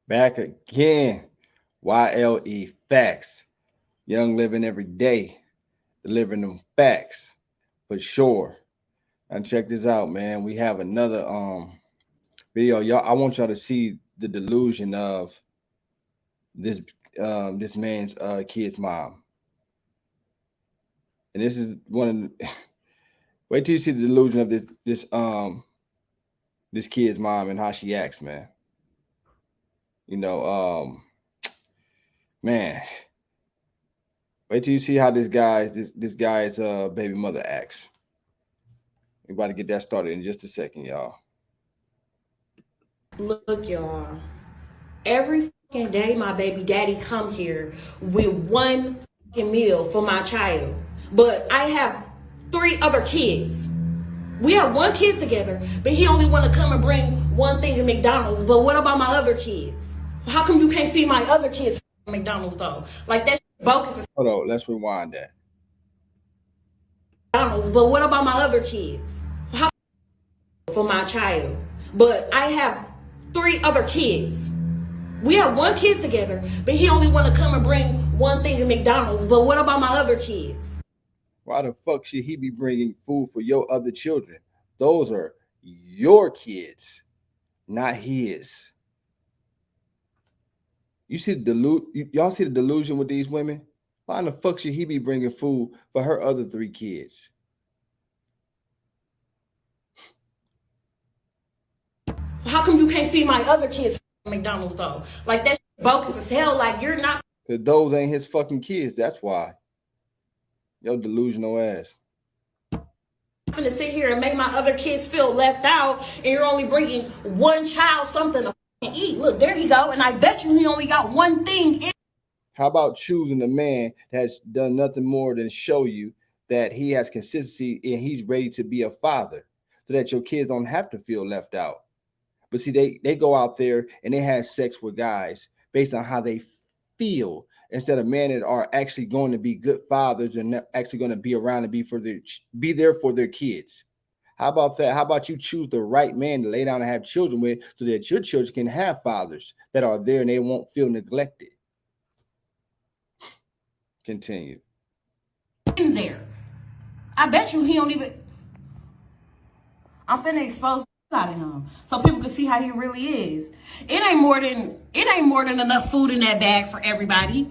Back again. YLE Facts. Young living every day, delivering them facts for sure. And check this out, man. We have another video. Y'all, I want y'all to see the delusion of this this man's kid's mom. And this is one of the wait till you see the delusion of this kid's mom and how she acts, man. You know, man, wait till you see how this guy's baby mother acts. We about to get that started in just a second, y'all. Look, y'all. Every fucking day, my baby daddy come here with one fucking meal for my child, but I have three other kids. We have one kid together, but he only want to come and bring one thing to McDonald's. But what about my other kids? How come you can't feed my other kids from McDonald's though? Like that bogus is Hold on, let's rewind that. McDonald's. But what about my other kids? How for my child? But I have three other kids. We have one kid together, but he only want to come and bring one thing to McDonald's. But what about my other kids? Why the fuck should he be bringing food for your other children? Those are your kids, not his. You see y'all see the delusion with these women? Why in the fuck should he be bringing food for her other three kids? How come you can't feed my other kids from McDonald's though? Like that bogus as hell. Like you're not. Cause those ain't his fucking kids. That's why. Yo, delusional ass. I'm gonna sit here and make my other kids feel left out, and you're only bringing one child something to eat. Look, there you go. And I bet you he only got one thing in. How about choosing a man that's done nothing more than show you that he has consistency and he's ready to be a father so that your kids don't have to feel left out? But see, they go out there and they have sex with guys based on how they feel instead of men that are actually going to be good fathers and actually going to be around and be there for their kids. How about that? How about you choose the right man to lay down and have children with so that your children can have fathers that are there and they won't feel neglected? Continue. In there. I bet you he don't even. I'm finna expose out of him so people can see how he really is. It ain't more than enough food in that bag for everybody.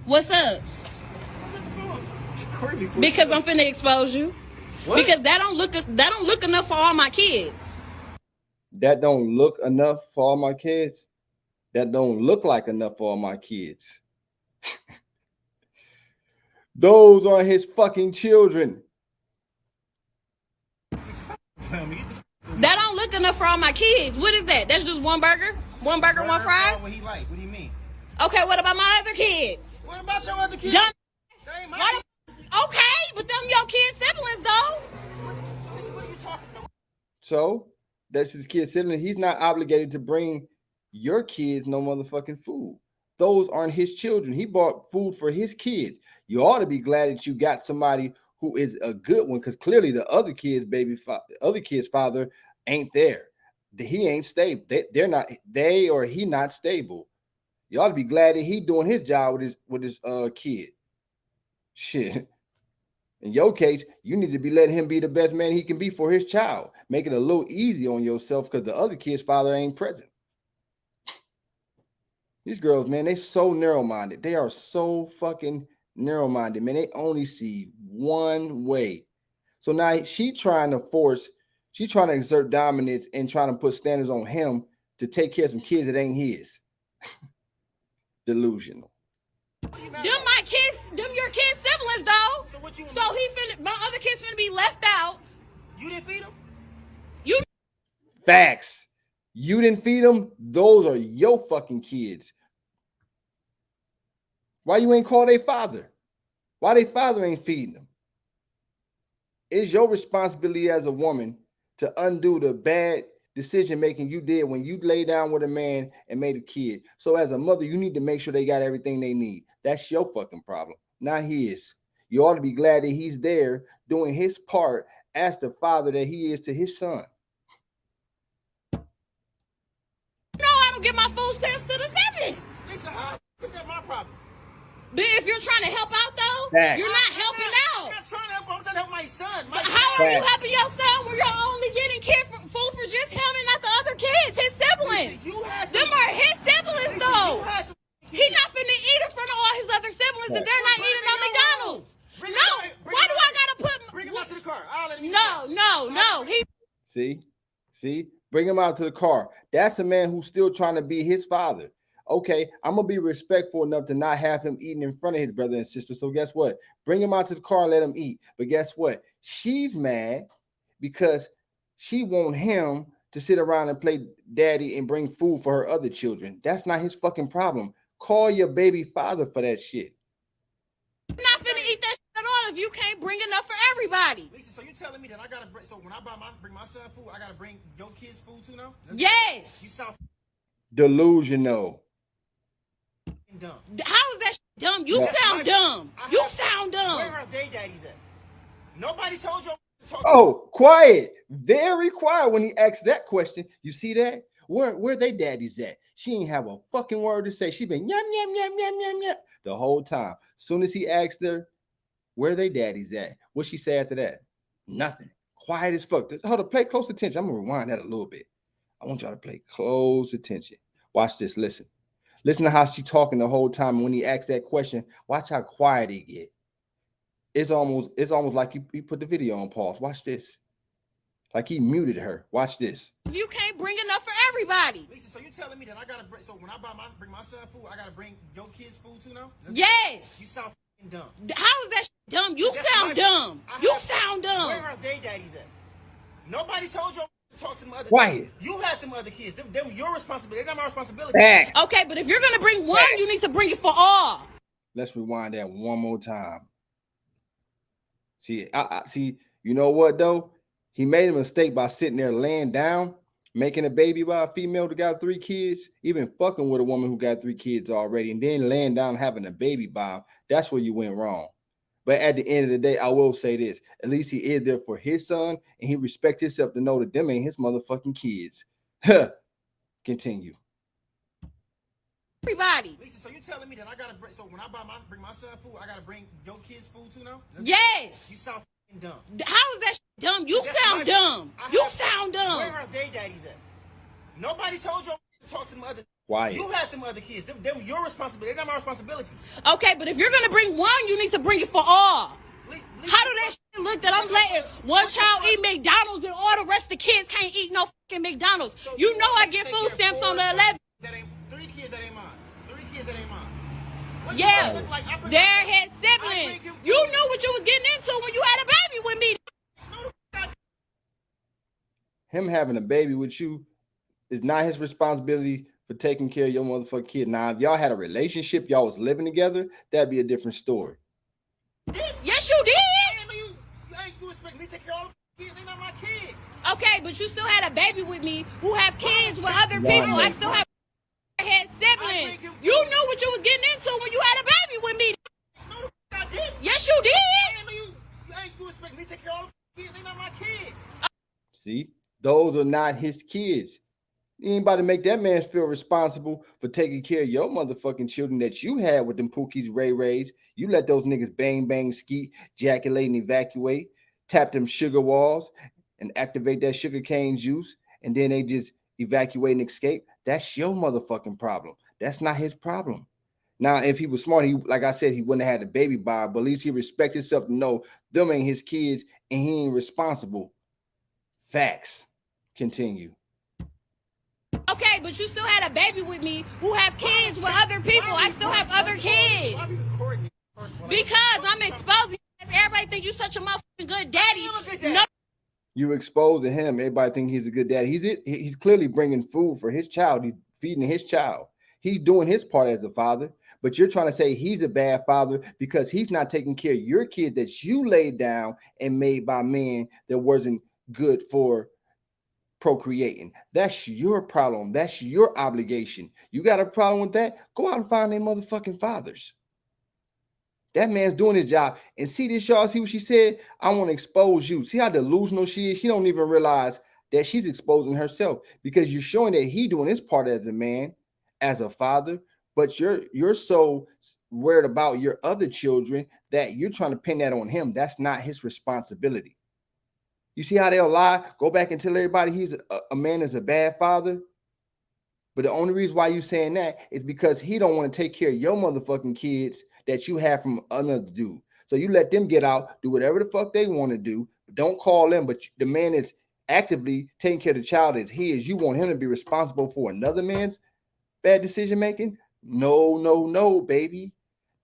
What's up? Because I'm finna expose you. What? Because that don't look enough for all my kids. That don't look enough for all my kids. That don't look like enough for all my kids. Those are his fucking children. That don't look enough for all my kids. What is that? That's just one burger? One burger, one fry? What he like? What do you mean? Okay, what about my other kids? What about your other kids? Okay, but them your kids' siblings, though. What are you talking about? So, that's his kid's sibling. He's not obligated to bring your kids no motherfucking food. Those aren't his children. He bought food for his kids. You ought to be glad that you got somebody who is a good one, because clearly the other kid's father ain't there. He ain't stable. He not stable. You ought to be glad that he doing his job with his kid. Shit. In your case, you need to be letting him be the best man he can be for his child. Make it a little easy on yourself because the other kid's father ain't present. These girls, man, they so narrow-minded. They are so fucking narrow-minded, man. They only see one way. So now she's trying to exert dominance and trying to put standards on him to take care of some kids that ain't his. Delusional. Them your kids' siblings, though. So my other kids finna be left out. You didn't feed them? Facts. You didn't feed them? Those are your fucking kids. Why you ain't call their father? Why their father ain't feeding them? It's your responsibility as a woman to undo the bad decision making you did when you lay down with a man and made a kid. So as a mother, you need to make sure they got everything they need. That's your fucking problem, not his. You ought to be glad that he's there doing his part as the father that he is to his son. You know I'm gonna get my food stamps to the 7th. Lisa, how is that my problem? But if you're trying to help out though, Facts. you're not helping I'm out. not trying to help. I'm trying to help my son. But how are you Facts. helping your son when you're only getting food for just him and not the other kids, his siblings? Lisa, you had Them are his siblings Lisa, though. you had He not finna eat in front of all his other siblings if they're not eating on McDonald's. Bring No, him out. why do I gotta Bring him put? out to the car. I'll let him eat No. He See, bring him out to the car. That's a man who's still trying to be his father. Okay, I'm gonna be respectful enough to not have him eating in front of his brother and sister. So guess what? Bring him out to the car and let him eat. But guess what? She's mad because she want him to sit around and play daddy and bring food for her other children. That's not his fucking problem. Call your baby father for that shit. not finna eat that shit at all if you can't bring enough for everybody. Lisa, so you telling me that I gotta bring? So when I bring my son food, I gotta bring your kids food too now? Yes. You sound Delusional. dumb. How is that shit dumb? You No. sound dumb. You sound Where dumb. are they daddies at? Nobody told you to talk. Oh, quiet. Very quiet when he asked that question. You see that? Where they daddies at? She ain't have a fucking word to say. She been yum yum yum yum yum yum the whole time. Soon as he asked her, where they daddies at? What she say after that? Nothing. Quiet as fuck. Hold up, play close attention. I'm gonna rewind that a little bit. I want y'all to play close attention. Watch this. Listen. Listen to how she talking the whole time. And when he asked that question, watch how quiet he get. It's almost like he put the video on pause. Watch this. Like he muted her. Watch this. You can't bring enough for everybody. Lisa, so you telling me that I gotta bring? So when I bring my son food, I gotta bring your kids food too now? Yes. You sound dumb. How is that shit dumb? You That's sound my- dumb. I You have- sound Where dumb. are they daddies at? Nobody told you to talk to them other Quiet. kids. You had them other kids. Them your responsibility. They're not my responsibility. Facts. Okay, but if you're gonna bring one, you need to bring it for all. Let's rewind that one more time. See, I see. You know what though? He made a mistake by sitting there laying down, making a baby by a female who got 3 kids, even fucking with a woman who got 3 kids already, and then laying down having a baby by him. That's where you went wrong. But at the end of the day, I will say this: at least he is there for his son, and he respects himself to know that them ain't his motherfucking kids. Continue. Everybody. Lisa, so you telling me that I gotta bring? So when I bring my son food, I gotta bring your kids food too now? Yes. You sound dumb. How is that shit dumb? You That's sound my- dumb. I You have- sound Where dumb. are they daddies at? Nobody told you to talk to them other. Quiet. You had them other kids. Them your responsibility. They're not my responsibility. Okay, but if you're gonna bring one, you need to bring it for all. Lisa, How do that shit look that I'm letting one child eat McDonald's and all the rest of the kids can't eat no fucking McDonald's? So You know I want me get to food take care of stamps on the 4 11th. That ain't 3 kids that ain't mine. 3 kids that ain't mine. What you Yeah, gonna look like? I bring they're my- his I siblings. bring him You food. knew what you was getting into when you had a baby with me. No, the f- Him having a baby with you is not his responsibility for taking care of your motherfucking kid. Now, if y'all had a relationship, y'all was living together, that'd be a different story. Yes, you did. You expect me to take care of all the kids? They not my kids. Okay, but you still had a baby with me who have kids with other Right. people. I still have had siblings. You knew what you was getting into when you had a baby with me. No, the f- I did. Yes, you did. You expect me to take care of all the kids? They not my kids. See, those are not his kids. You ain't about to make that man feel responsible for taking care of your motherfucking children that you had with them Pookies, Ray Rays. You let those niggas bang, bang, skeet, ejaculate, and evacuate, tap them sugar walls, and activate that sugar cane juice, and then they just evacuate and escape. That's your motherfucking problem. That's not his problem. Now, if he was smart, he, like I said, he wouldn't have had a baby by her, but at least he respect himself to know them ain't his kids and he ain't responsible. Facts. Continue. Okay, but you still had a baby with me who have kids with other people. I still have other kids. Why are you recording me? First of all, Because I'm exposing you. Everybody think you such a motherfucking good daddy. I'm a good daddy. No, You exposing him. Everybody think he's a good dad. He's clearly bringing food for his child. He's feeding his child. He's doing his part as a father. But you're trying to say he's a bad father because he's not taking care of your kid that you laid down and made by men that wasn't good for procreating. That's your problem. That's your obligation. You got a problem with that? Go out and find their motherfucking fathers. That man's doing his job. And see this, y'all. See what she said? I want to expose you. See how delusional she is? She don't even realize that she's exposing herself, because you're showing that he doing his part as a man, as a father, but you're so worried about your other children that you're trying to pin that on him. That's not his responsibility. You see how they'll lie, go back and tell everybody he's a man is a bad father. But the only reason why you saying that is because he don't want to take care of your motherfucking kids that you have from another dude. So you let them get out, do whatever the fuck they want to do. Don't call them, but the man is actively taking care of the child as his. You want him to be responsible for another man's bad decision making? No, no, no, baby.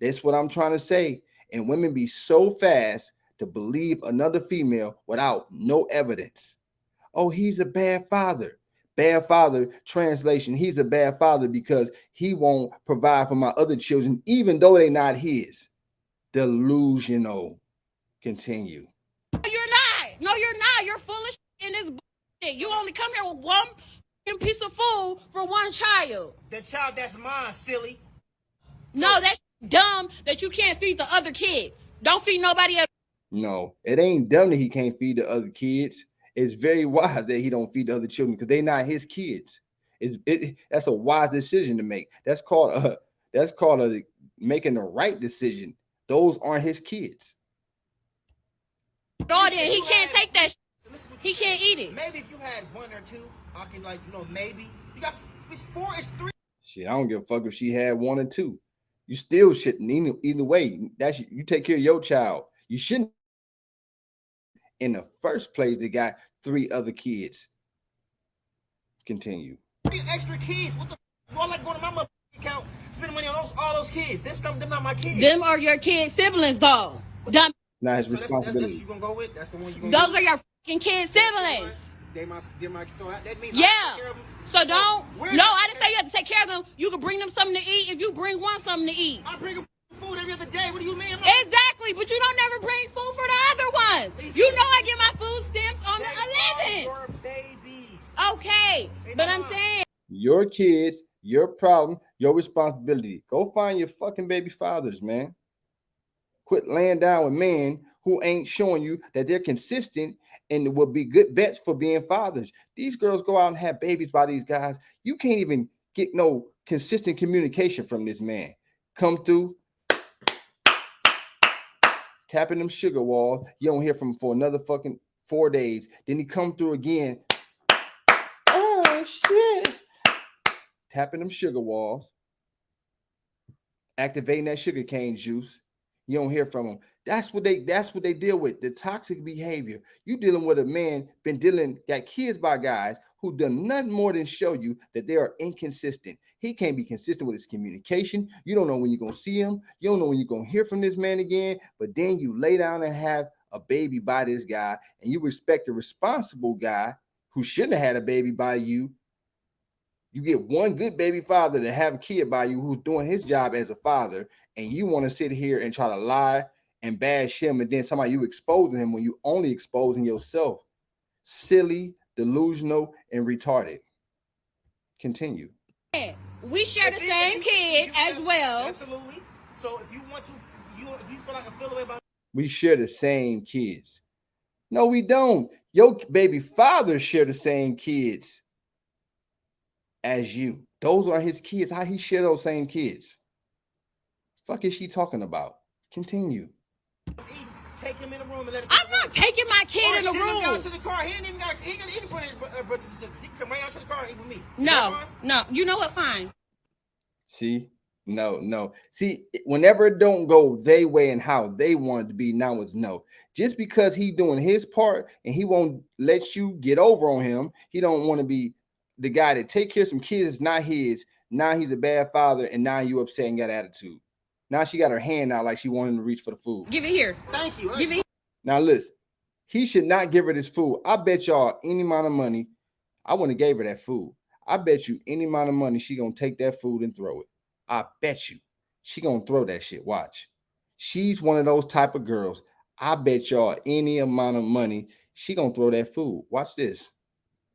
That's what I'm trying to say. And women be so fast to believe another female without no evidence. Oh, he's a bad father. Bad father, translation, he's a bad father because he won't provide for my other children, even though they're not his. Delusional. Continue. No, you're not. No, you're not. You're full of shit in this bullshit. You only come here with one piece of food for one child. The child that's mine, silly. No, that's dumb that you can't feed the other kids. Don't feed nobody else. No, it ain't dumb that he can't feed the other kids. It's very wise that he don't feed the other children because they're not his kids. That's a wise decision to make. That's called making the right decision. Those aren't his kids. No, then he can't take that. He can't eat it. Maybe if you had one or two, I can maybe. You got it's 4, it's 3. Shit, I don't give a fuck if she had one or two. You still shouldn't either way. That's you take care of your child. You shouldn't. In the first place, they got 3 other kids. Continue. 3 extra kids. What the? You all like going to my mother account, spending money on all those kids. Them not my kids. Them are your kids' siblings, though. Dumb. Not his So responsibility. that's what you gonna go with. That's the one you gonna. Those are your fucking kids' siblings. They my. So that means. Yeah. I take care of them. So don't. where's No, the- I didn't say you have to take care of them. You can bring them something to eat if you bring one something to eat. I bring them food every other day. What do you mean? Exactly, but you don't never bring food for the other ones. You know I get my food stamps on the 11th. Your babies. Okay, but I'm saying. Your kids, your problem, your responsibility. Go find your fucking baby fathers, man. Quit laying down with men who ain't showing you that they're consistent and will be good bets for being fathers. These girls go out and have babies by these guys. You can't even get no consistent communication from this man. Come through, tapping them sugar walls. You don't hear from him for another fucking 4 days. Then he come through again. Oh, shit. Tapping them sugar walls. Activating that sugar cane juice. You don't hear from them. That's what they deal with. The toxic behavior. You dealing with a man got kids by guys who done nothing more than show you that they are inconsistent. He can't be consistent with his communication. You don't know when you're gonna see him. You don't know when you're gonna hear from this man again. But then you lay down and have a baby by this guy, and you respect a responsible guy who shouldn't have had a baby by you. You get one good baby father to have a kid by you who's doing his job as a father, and you want to sit here and try to lie and bash him, and then somebody you exposing him when you only exposing yourself. Silly, delusional, and retarded. Continue. We share the same kid as well. Absolutely. So if you want to, if you feel like I feel the way about. We share the same kids. No, we don't. Your baby father share the same kids as you. Those are his kids. How he share those same kids? Fuck is she talking about? Continue. Take him in the room and let him. I'm not taking my kid in the Send him down room. to the car. He ain't even got. He ain't got to eat in front of his brothers and sisters. He can come right out to the car and eat with me. No. You know what? Fine. See? No. See, whenever it don't go their way and how they want it to be, now it's no. Just because he doing his part and he won't let you get over on him, he don't want to be the guy that take care of some kids that's not his. Now he's a bad father, and now you upset and got attitude. Now she got her hand out like she wanted him to reach for the food. Give it here. Thank you. Give it. Now listen, he should not give her this food. I bet y'all any amount of money, I wouldn't have gave her that food. I bet you any amount of money she gonna take that food and throw it. I bet you she gonna throw that shit. Watch. She's one of those type of girls. I bet y'all any amount of money she gonna throw that food. Watch this.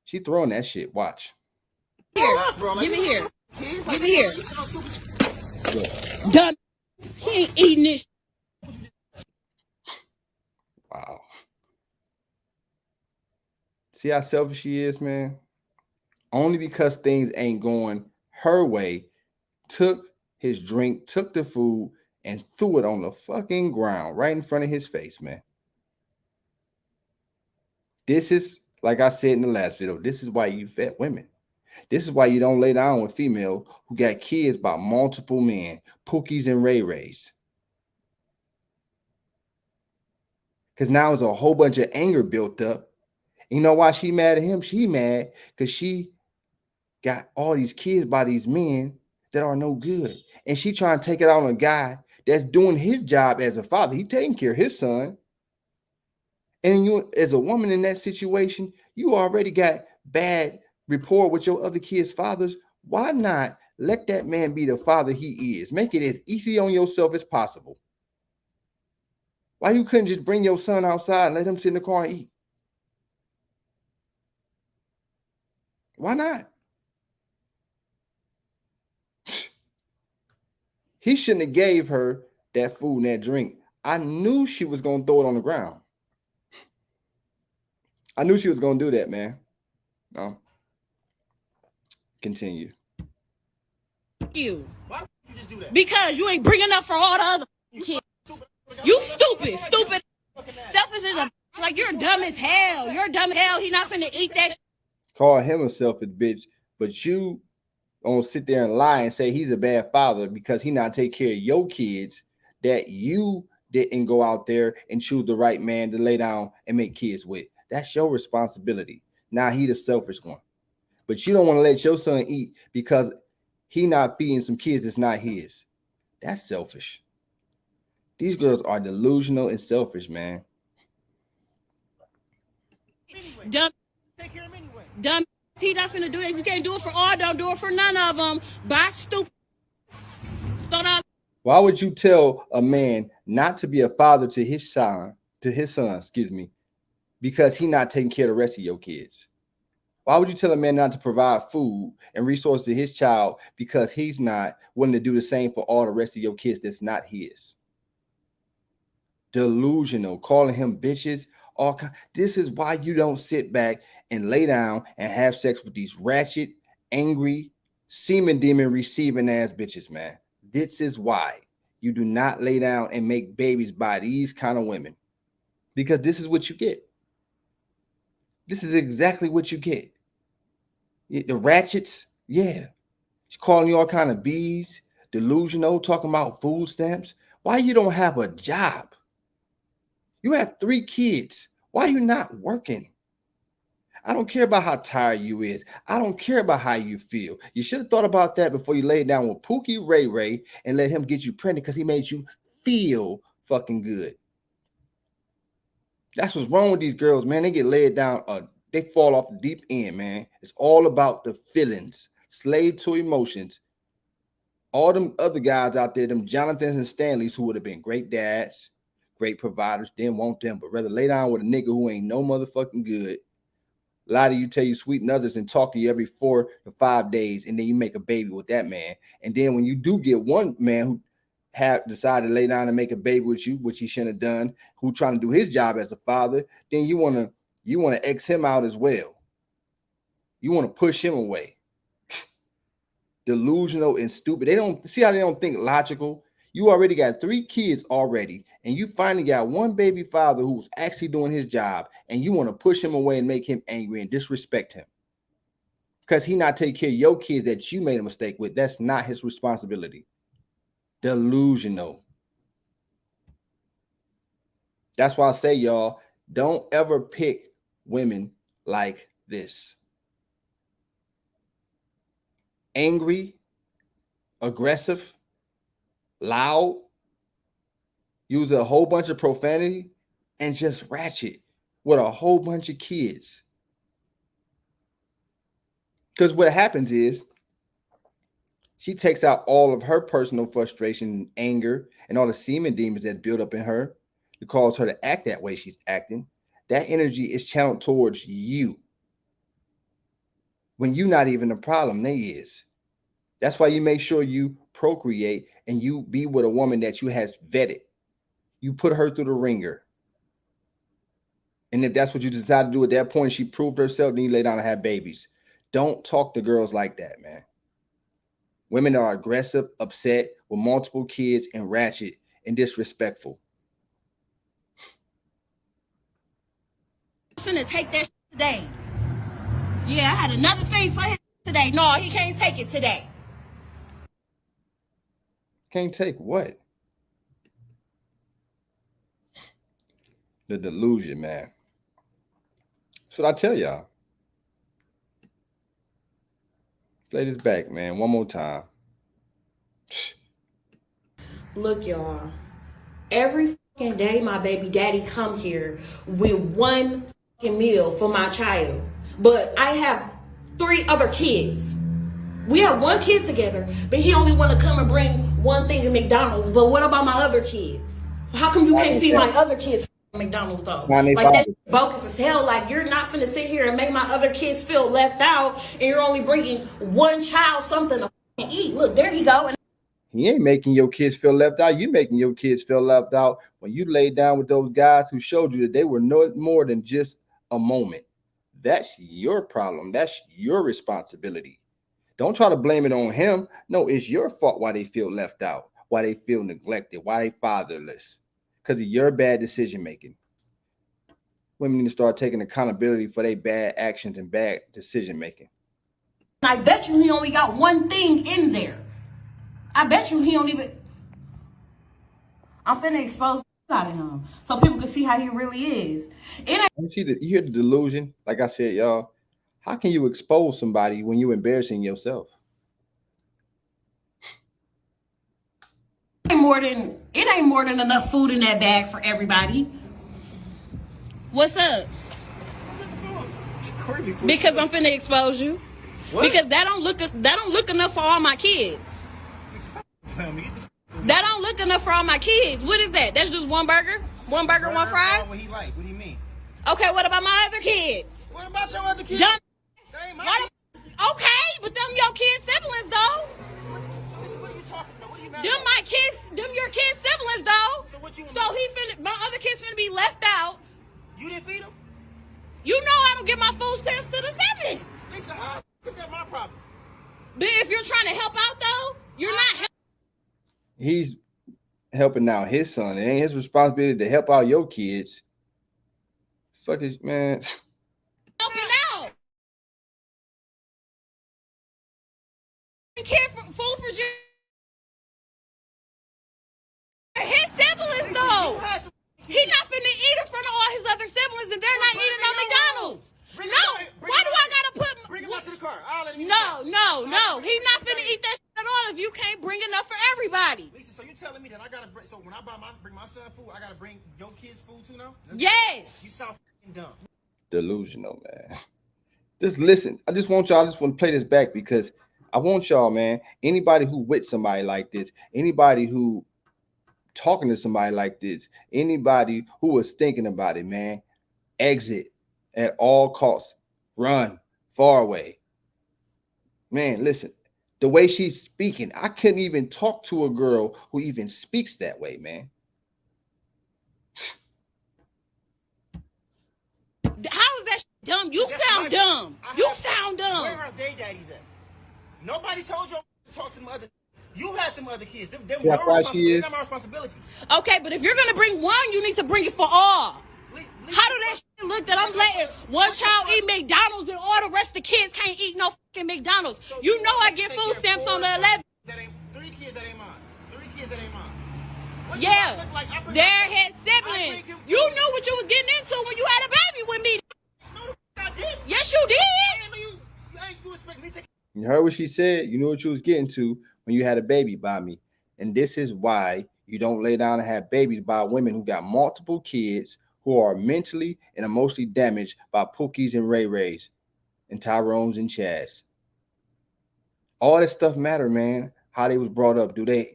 She throwing that shit. Watch. Here. Bro, Give it here. Kids, Give it here. You sound stupid. Look. Dumb. He ain't eating this. Wow. See how selfish she is, man? Only because things ain't going her way, took his drink, took the food, and threw it on the fucking ground right in front of his face, man. This is, like I said in the last video, this is why you vet women. This is why you don't lay down with female who got kids by multiple men, Pookies and Ray Rays. Because now there's a whole bunch of anger built up. You know why she mad at him? She mad because she got all these kids by these men that are no good. And she trying to take it out on a guy that's doing his job as a father. He taking care of his son. And you, as a woman in that situation, you already got bad rapport with your other kids' fathers. Why not let that man be the father he is? Make it as easy on yourself as possible. Why you couldn't just bring your son outside and let him sit in the car and eat? Why not? He shouldn't have gave her that food and that drink. I knew she was going to throw it on the ground. I knew she was going to do that, man. No. Continue. You. Why would you just do that? Because you ain't bringing up for all the other kids. You stupid. Selfish is a like you're dumb as hell. You're dumb as hell. He's not finna eat that. Call him a selfish bitch, but you don't sit there and lie and say he's a bad father because he not take care of your kids that you didn't go out there and choose the right man to lay down and make kids with. That's your responsibility. Now he the selfish one. But you don't want to let your son eat because he not feeding some kids that's not his. That's selfish. These girls are delusional and selfish, man. Anyway, Dumb. take care of him anyway. Dumb. He not finna do that. If you can't do it for all, don't do it for none of them. Buy stupid. Why would you tell a man not to be a father to his son, because he not taking care of the rest of your kids? Why would you tell a man not to provide food and resources to his child because he's not willing to do the same for all the rest of your kids that's not his? Delusional, calling him bitches. This is why you don't sit back and lay down and have sex with these ratchet, angry, semen demon receiving ass bitches, man. This is why you do not lay down and make babies by these kind of women, because this is what you get. This is exactly what you get. The ratchets, yeah. She's calling you all kind of bees, delusional, talking about food stamps. Why you don't have a job? You have 3 kids. Why are you not working? I don't care about how tired you is. I don't care about how you feel. You should have thought about that before you laid down with Pookie Ray Ray and let him get you pregnant because he made you feel fucking good. That's what's wrong with these girls, man. They get laid down. They fall off the deep end, man. It's all about the feelings, slave to emotions. All them other guys out there, them Jonathans and Stanleys who would have been great dads, great providers, didn't want them, but rather lay down with a nigga who ain't no motherfucking good. Lie to you, tell you sweet nothers, and talk to you every 4 to 5 days, and then you make a baby with that man. And then when you do get one man who have decided to lay down and make a baby with you, which he shouldn't have done, who trying to do his job as a father, then you want to X him out as well. You want to push him away. Delusional and stupid. They don't see how they don't think logical. You already got 3 kids already, and you finally got one baby father who's actually doing his job, and you want to push him away and make him angry and disrespect him because he not take care of your kids that you made a mistake with. That's not his responsibility. Delusional. That's why I say, y'all, don't ever pick women like this. Angry, aggressive, loud, use a whole bunch of profanity, and just ratchet with a whole bunch of kids. Because what happens is she takes out all of her personal frustration, anger, and all the semen demons that build up in her to cause her to act that way she's acting. That energy is channeled towards you when you're not even the problem. They is. That's why you make sure you procreate and you be with a woman that you has vetted. You put her through the ringer. And if that's what you decide to do at that point, she proved herself, then you lay down and have babies. Don't talk to girls like that, man. Women are aggressive, upset, with multiple kids, and ratchet and disrespectful. Shouldn't take that today. Yeah, I had another thing for him today. No, he can't take it today. Can't take what? The delusion, man. That's what I tell y'all. Play this back, man, one more time. Look, y'all. Every fucking day my baby daddy come here with one fucking meal for my child. But I have 3 other kids. We have 1 kid together, but he only want to come and bring one thing to McDonald's. But what about my other kids? How come you can't feed my other kids McDonald's though? Like that's bogus as hell. Like you're not finna sit here and make my other kids feel left out, and you're only bringing one child something to eat. Look, there he go. He ain't making your kids feel left out. You making your kids feel left out when you lay down with those guys who showed you that they were no more than just a moment. That's your problem. That's your responsibility. Don't try to blame it on him. No, it's your fault why they feel left out, why they feel neglected, why they fatherless, because of your bad decision making. Women need to start taking accountability for their bad actions and bad decision making. I bet you he only got one thing in there. I bet you he don't even. I'm finna expose out of him so people can see how he really is. You see you hear the delusion? Like I said, y'all. How can you expose somebody when you're embarrassing yourself? It ain't more than enough food in that bag for everybody. What's up? Because I'm finna expose you. What? Because that don't look enough for all my kids. That don't look enough for all my kids. What is that? That's just one burger? One burger, one fry? What he like? What do you mean? Okay, what about my other kids? What about your other kids? Okay, but them your kids' siblings though. What are you talking about? What are you mad Them about? my kids, them your kids' siblings though. So what you? My other kids finna be left out. You didn't feed them? You know I don't give my food stamps to the 7. Lisa, how is that my problem? But if you're trying to help out though, you're not helping. He's helping out his son. It ain't his responsibility to help out your kids. Fuck is man. Helping out. Care for food for his siblings Lisa, though. He not finna eat in front of all his other siblings, and they're not eating on McDonald's. Why do I gotta put? Bring him out to the car. I'll let him eat No. He's not finna eat that shit at all if you can't bring enough for everybody. Lisa, so you telling me that I gotta bring? So when I bring my son food, I gotta bring your kids food too now? Yes. You sound dumb. Delusional, man. Just listen. I just want to play this back because I want y'all, man. Anybody who with somebody like this, anybody who talking to somebody like this, anybody who was thinking about it, man, exit at all costs. Run far away. Man, listen. The way she's speaking, I couldn't even talk to a girl who even speaks that way, man. How is that dumb? You sound dumb. You sound dumb. Where are their daddies at? Nobody told you to talk to them other. You had them other kids. They're not my responsibility. Okay, but if you're gonna bring one, you need to bring it for all. How do that shit look that I'm letting one child eat McDonald's and all the rest of the kids can't eat no fucking McDonald's? So you know I get food stamps on the 11th. That ain't 3 kids that ain't mine. 3 kids that ain't mine. What Yeah, like? they're his siblings. You knew what you was getting into when you had a baby with me. No, the I did. Yes, you did. You expect me to take? You heard what she said. You knew what you was getting to when you had a baby by me. And this is why you don't lay down and have babies by women who got multiple kids, who are mentally and emotionally damaged by Pookies and Ray Rays and Tyrones and Chaz. All that stuff matter, man. How they was brought up. Did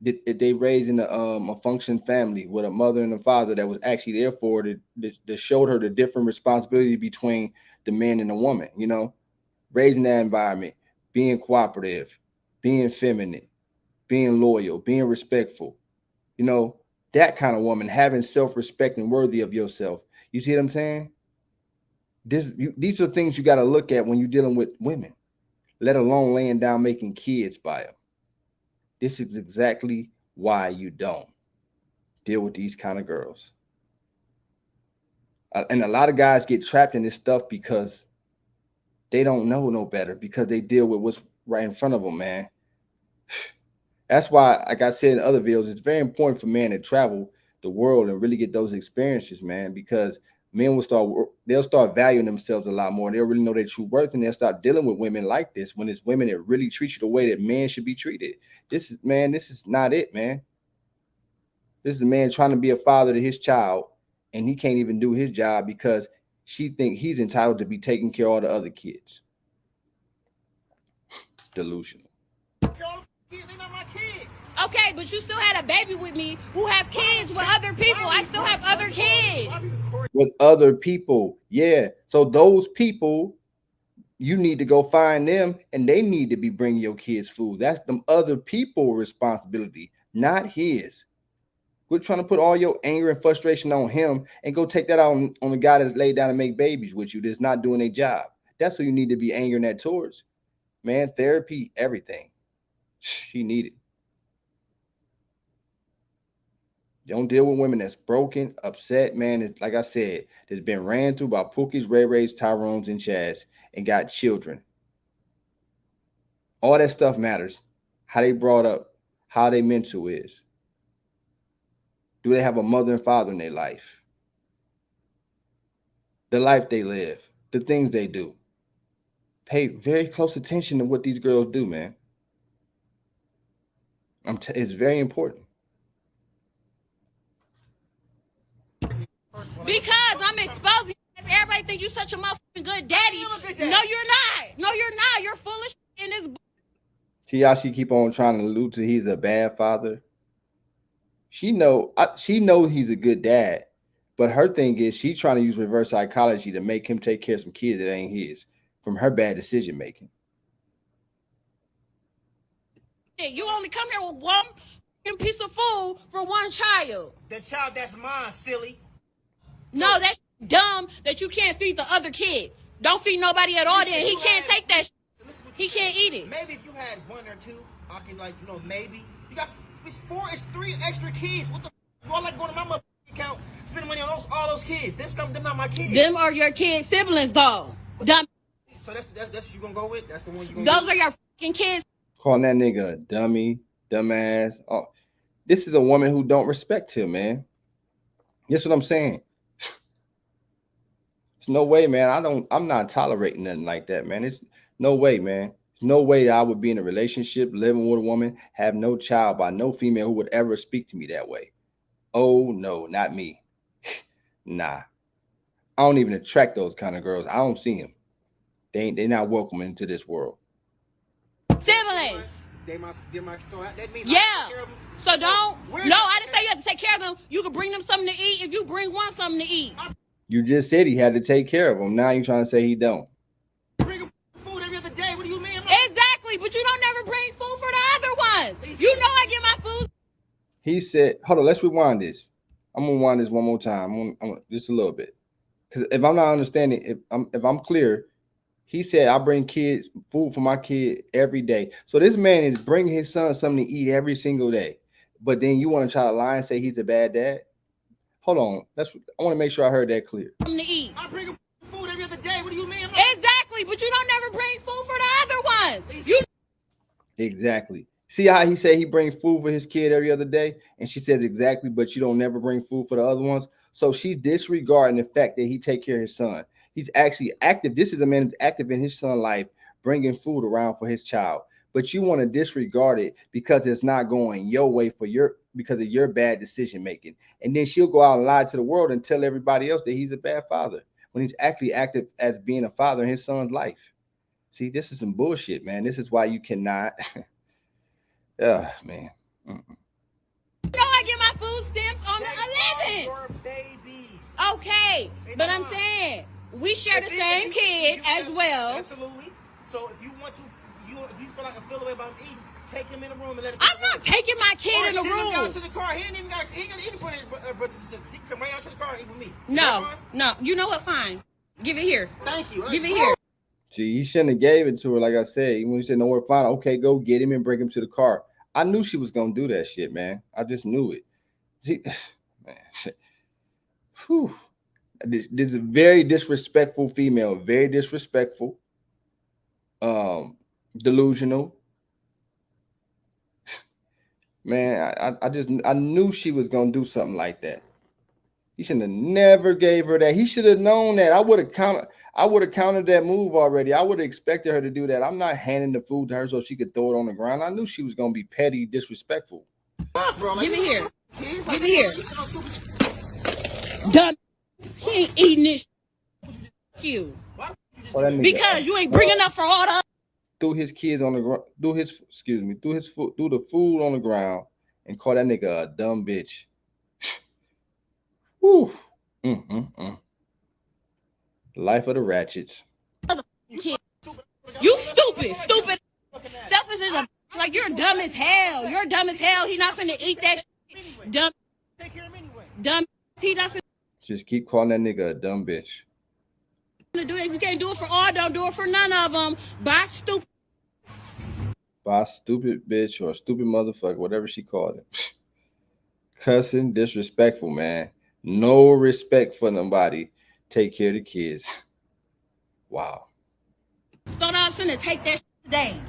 they raised in a functioning family with a mother and a father that was actually there for her that showed her the different responsibility between the man and the woman, you know, raising that environment, being cooperative, being feminine, being loyal, being respectful, you know, that kind of woman, having self-respect and worthy of yourself. You see what I'm saying? These are things you got to look at when you're dealing with women, let alone laying down making kids by them. This is exactly why you don't deal with these kind of girls. And a lot of guys get trapped in this stuff because they don't know no better, because they deal with what's right in front of them, man. That's why, like I said in other videos, it's very important for men to travel the world and really get those experiences, man, because men they'll start valuing themselves a lot more. They'll really know their true worth, and they'll start dealing with women like this, when it's women that really treat you the way that men should be treated. This is not it, man. This is a man trying to be a father to his child, and he can't even do his job because she thinks he's entitled to be taking care of all the other kids. Delusional. They're not my kids. Okay, but you still had a baby with me who have kids with other people. I still have other kids. With other people, yeah. So those people, you need to go find them, and they need to be bringing your kids food. That's them other people responsibility, not his. Quit trying to put all your anger and frustration on him and go take that out on the guy that's laid down and make babies with you that's not doing their job. That's who you need to be angering that towards. Man, therapy, everything. She needed. Don't deal with women that's broken, upset, man. It's, like I said, that's been ran through by Pookies, Ray Rays, Tyrones, and Chaz, and got children. All that stuff matters. How they brought up, how they mental is. Do they have a mother and father in their life? The life they live, the things they do. Pay very close attention to what these girls do, man. It's very important. Because I'm exposing you. Everybody think you such a motherfucking good daddy. No, you're not. No, you're not. You're full of shit in this. See how she keep on trying to allude to he's a bad father. She know he's a good dad, but her thing is she trying to use reverse psychology to make him take care of some kids that ain't his from her bad decision making. You only come here with one piece of food for one child. The child that's mine, silly. No, that's dumb that you can't feed the other kids. Don't feed nobody at all. Then he can't take that. He can't eat it. Maybe if you had one or two, I can maybe you got. It's 3 extra kids. What the? You all like going to my mother account, spending money on all those kids. Them not my kids. Them are your kids' siblings, though. Dumb. So that's what you gonna go with. That's the one you gonna. Those are your fucking kids. Calling that nigga a dummy, dumbass. Oh, this is a woman who don't respect him, man. That's what I'm saying. There's no way, man. I'm not tolerating nothing like that, man. It's no way, man. No way that I would be in a relationship, living with a woman, have no child by no female who would ever speak to me that way. Oh, no, not me. Nah. I don't even attract those kind of girls. I don't see them. They're not welcome into this world. Siblings. So that means yeah. So don't. No, I didn't say you have to take care of them. You can bring them something to eat if you bring one something to eat. You just said he had to take care of them. Now you're trying to say he don't. Bring him food every other day. What do you mean? Exactly, but you don't never bring food for the other ones. You know I get my food. He said, hold on, let's rewind this. I'm gonna rewind this one more time. Just a little bit. Because if I'm not understanding, if I'm clear, he said I bring kids food for my kid every day. So this man is bringing his son something to eat every single day. But then you want to try to lie and say he's a bad dad? Hold on. I want to make sure I heard that clear. To eat. I bring him food every other day. What do you mean? Exactly, but you don't never bring food for the other ones. Exactly. See how he said he brings food for his kid every other day? And she says exactly, but you don't never bring food for the other ones. So she's disregarding the fact that he take care of his son. He's actually active. This is a man who's active in his son's life, bringing food around for his child. But you want to disregard it because it's not going your way because of your bad decision making. And then she'll go out and lie to the world and tell everybody else that he's a bad father when he's actually active as being a father in his son's life. See, this is some bullshit, man. This is why you cannot. Man. You know I get my food stamps on the 11th. Babies. Okay, but I'm saying we share the same kid as well. Absolutely. So if you want to, you feel the way about him eating, take him in the room and let him. I'm not taking my kid in the Send him down room. to the car. He ain't even got to eat in front of his brothers and sisters. He can come right out to the car and eat with me. Is that No, fine? no. You know what? Fine. Give it here. Thank you. Give it here. See, he shouldn't have gave it to her. Like I said, when he said, "No, we're fine." Okay, go get him and bring him to the car. I knew she was gonna do that shit, man. I just knew it. See, man, whew. This is a very disrespectful female. Very disrespectful. Delusional. Man, I knew she was gonna do something like that. He shouldn't have never gave her that. He should have known that. I would have countered that move already. I would have expected her to do that. I'm not handing the food to her so she could throw it on the ground. I knew she was gonna be petty, disrespectful. Bro, like, Give it here. kids, Give it here. You sound stupid. Dumb. He ain't eating this. You. Why you just Oh, that nigga Because you ain't bringing up for all the. threw his kids on the ground, threw the food on the ground and called that nigga a dumb bitch. Whew. Life of the ratchets. You stupid. Selfish as a. Like, you're dumb as hell. You're dumb as hell. He not finna eat that. anyway. Dumb. Take care of him anyway. Dumb. He not finna Just keep calling that nigga a dumb bitch. do that. If you can't do it for all, don't do it for none of them. Bye, stupid. By a stupid bitch or a stupid motherfucker, whatever she called it. Cussing, disrespectful, man. No respect for nobody. Take care of the kids. Wow. Thought I was finna take that today.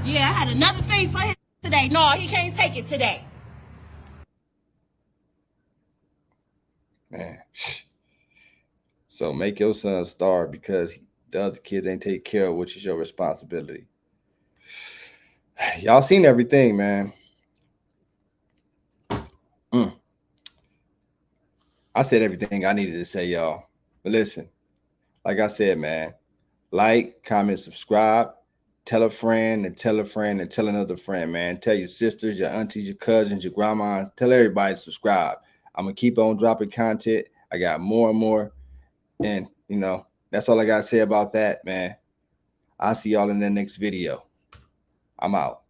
Yeah, I had another thing for him today. No, he can't take it today. Man. So make your son starve because the other kids ain't take care of, which is your responsibility. Y'all seen everything, man. I said everything I needed to say, y'all. But listen, like I said, man, like, comment, subscribe, tell a friend and tell a friend and tell another friend, man. Tell your sisters, your aunties, your cousins, your grandmas. Tell everybody to subscribe. I'm going to keep on dropping content. I got more and more. And, you know, that's all I got to say about that, man. I'll see y'all in the next video. I'm out.